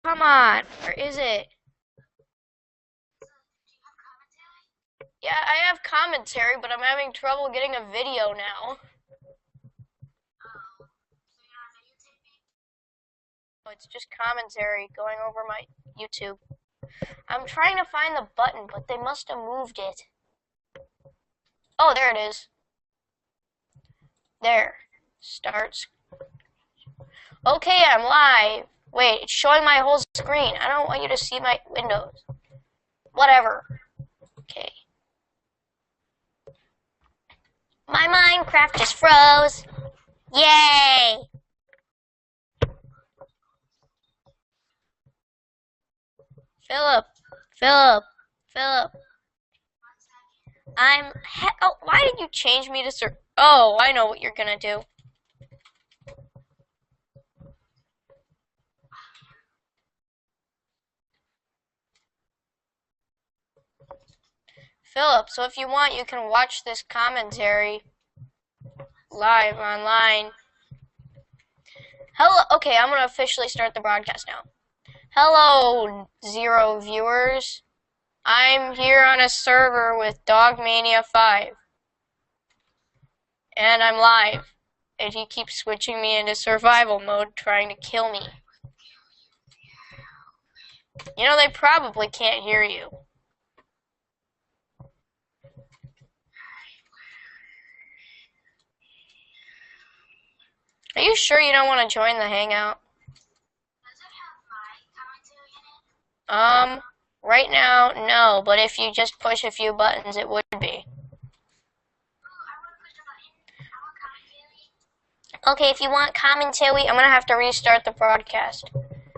Come on, where is it? Yeah, I have commentary, but I'm having trouble getting a video now. It's just commentary going over my YouTube. I'm trying to find the button, but they must have moved it. Oh, there it is. There. Starts. Okay, I'm live. Wait, it's showing my whole screen. I don't want you to see my windows. Whatever. Okay. My Minecraft just froze. Yay! Philip. Oh, why did you change me to Oh, I know what you're gonna do. Philip, so if you want, you can watch this commentary live online. Hello, okay, I'm gonna officially start the broadcast now. Hello, 0 viewers. I'm here on a server with Dogmania 5. And I'm live. And he keeps switching me into survival mode, trying to kill me. You know, they probably can't hear you. Are you sure you don't want to join the hangout? Right now, no, but if you just push a few buttons, it would be. Okay, if you want commentary, I'm gonna have to restart the broadcast.